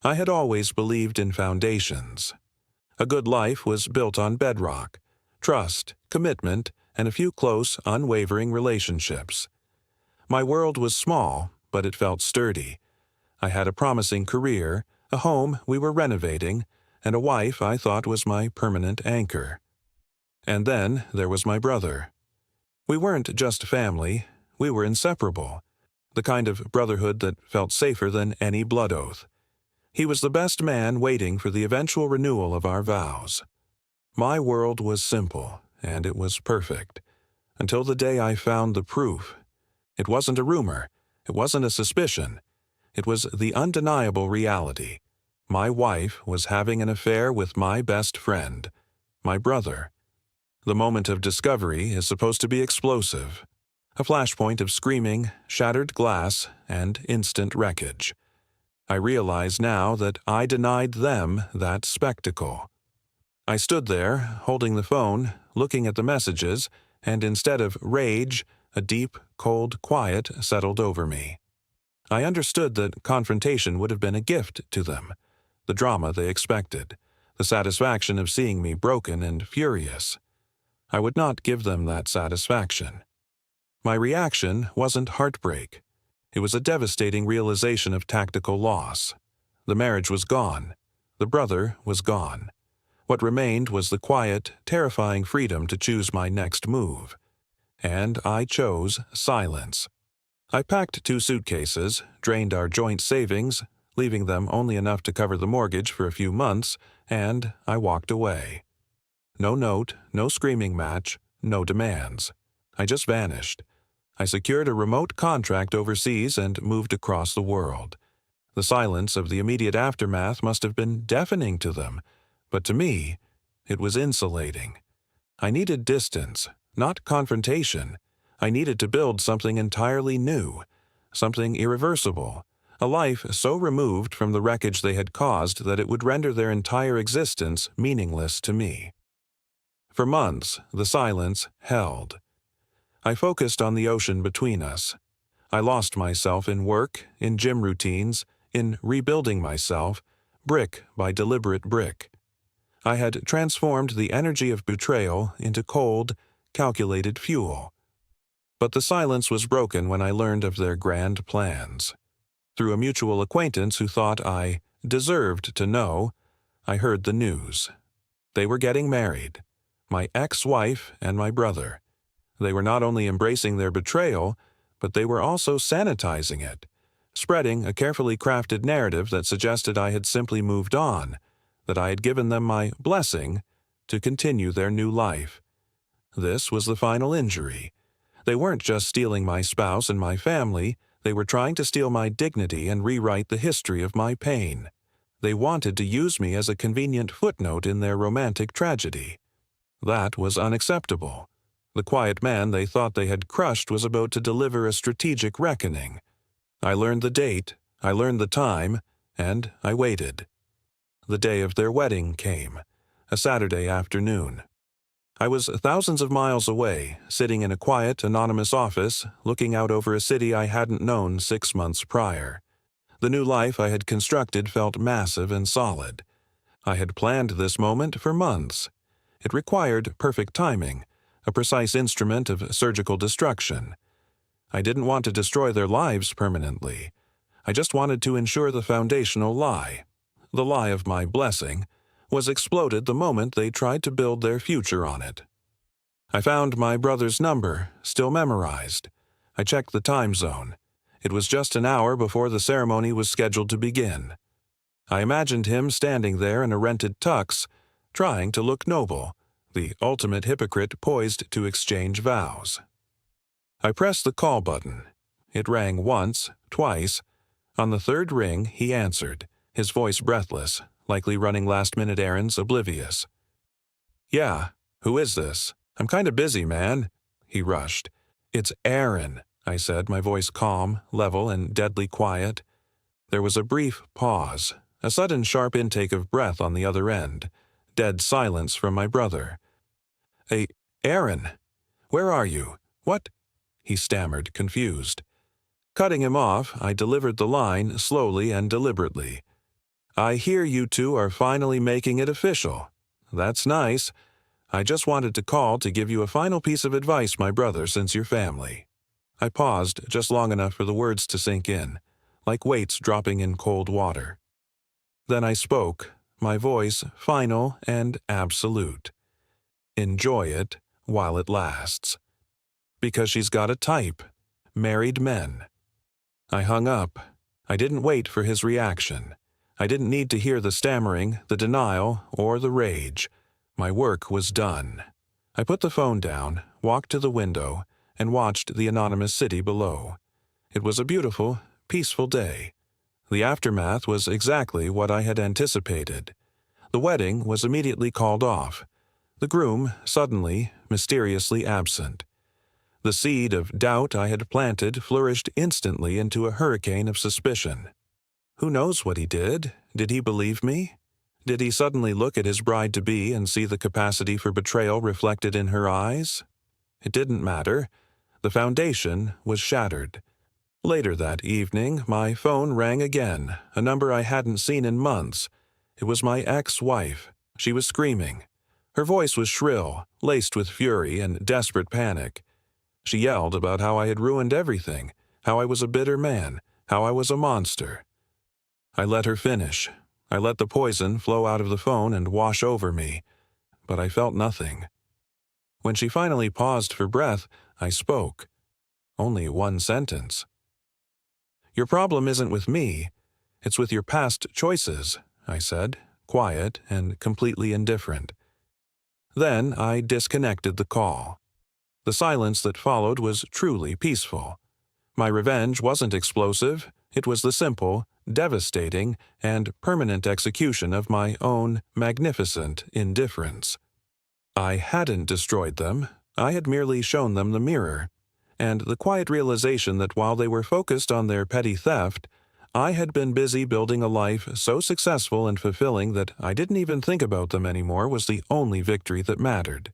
I had always believed in foundations. A good life was built on bedrock, trust, commitment, and a few close, unwavering relationships. My world was small, but it felt sturdy. I had a promising career, a home we were renovating, and a wife I thought was my permanent anchor. And then there was my brother. We weren't just family, we were inseparable, the kind of brotherhood that felt safer than any blood oath. He was the best man waiting for the eventual renewal of our vows. My world was simple, and it was perfect, until the day I found the proof. It wasn't a rumor, it wasn't a suspicion. It was the undeniable reality. My wife was having an affair with my best friend, my brother. The moment of discovery is supposed to be explosive. A flashpoint of screaming, shattered glass, and instant wreckage. I realize now that I denied them that spectacle. I stood there, holding the phone, looking at the messages, and instead of rage, a deep, cold quiet settled over me. I understood that confrontation would have been a gift to them, the drama they expected, the satisfaction of seeing me broken and furious. I would not give them that satisfaction. My reaction wasn't heartbreak. It was a devastating realization of tactical loss. The marriage was gone. The brother was gone. What remained was the quiet, terrifying freedom to choose my next move. And I chose silence. I packed 2 suitcases, drained our joint savings, leaving them only enough to cover the mortgage for a few months, and I walked away. No note, no screaming match, no demands. I just vanished. I secured a remote contract overseas and moved across the world. The silence of the immediate aftermath must have been deafening to them, but to me, it was insulating. I needed distance, not confrontation. I needed to build something entirely new, something irreversible, a life so removed from the wreckage they had caused that it would render their entire existence meaningless to me. For months, the silence held. I focused on the ocean between us. I lost myself in work, in gym routines, in rebuilding myself, brick by deliberate brick. I had transformed the energy of betrayal into cold, calculated fuel. But the silence was broken when I learned of their grand plans. Through a mutual acquaintance who thought I deserved to know, I heard the news. They were getting married. My ex-wife and my brother. They were not only embracing their betrayal, but they were also sanitizing it, spreading a carefully crafted narrative that suggested I had simply moved on, that I had given them my blessing to continue their new life. This was the final injury. They weren't just stealing my spouse and my family, they were trying to steal my dignity and rewrite the history of my pain. They wanted to use me as a convenient footnote in their romantic tragedy. That was unacceptable. The quiet man they thought they had crushed was about to deliver a strategic reckoning. I learned the date, I learned the time, and I waited. The day of their wedding came, a Saturday afternoon. I was thousands of miles away, sitting in a quiet, anonymous office, looking out over a city I hadn't known 6 months prior. The new life I had constructed felt massive and solid. I had planned this moment for months. It required perfect timing, a precise instrument of surgical destruction. I didn't want to destroy their lives permanently. I just wanted to ensure the foundational lie, the lie of my blessing, was exploded the moment they tried to build their future on it. I found my brother's number, still memorized. I checked the time zone. It was just an hour before the ceremony was scheduled to begin. I imagined him standing there in a rented tux, trying to look noble, the ultimate hypocrite poised to exchange vows. I pressed the call button. It rang once, twice. On the 3rd ring, he answered, his voice breathless, likely running last-minute errands oblivious. "Yeah, who is this? I'm kinda busy, man," he rushed. "It's Aaron," I said, my voice calm, level, and deadly quiet. There was a brief pause, a sudden sharp intake of breath on the other end, dead silence from my brother. Aaron, where are you? What?" he stammered, confused. Cutting him off, I delivered the line slowly and deliberately. I hear you two are finally making it official. That's nice. I just wanted to call to give you a final piece of advice, my brother, since you're family." I paused just long enough for the words to sink in, like weights dropping in cold water. Then I spoke, my voice final and absolute. Enjoy it while it lasts. Because she's got a type. Married men. I hung up. I didn't wait for his reaction. I didn't need to hear the stammering, the denial, or the rage. My work was done. I put the phone down, walked to the window, and watched the anonymous city below. It was a beautiful, peaceful day. The aftermath was exactly what I had anticipated. The wedding was immediately called off. The groom, suddenly, mysteriously absent. The seed of doubt I had planted flourished instantly into a hurricane of suspicion. Who knows what he did? Did he believe me? Did he suddenly look at his bride-to-be and see the capacity for betrayal reflected in her eyes? It didn't matter. The foundation was shattered. Later that evening, my phone rang again, a number I hadn't seen in months. It was my ex-wife. She was screaming. Her voice was shrill, laced with fury and desperate panic. She yelled about how I had ruined everything, how I was a bitter man, how I was a monster. I let her finish. I let the poison flow out of the phone and wash over me, but I felt nothing. When she finally paused for breath, I spoke. Only one sentence. "Your problem isn't with me. It's with your past choices," I said, quiet and completely indifferent. Then I disconnected the call. The silence that followed was truly peaceful. My revenge wasn't explosive. It was the simple, devastating, and permanent execution of my own magnificent indifference. I hadn't destroyed them. I had merely shown them the mirror, and the quiet realization that while they were focused on their petty theft, I had been busy building a life so successful and fulfilling that I didn't even think about them anymore was the only victory that mattered.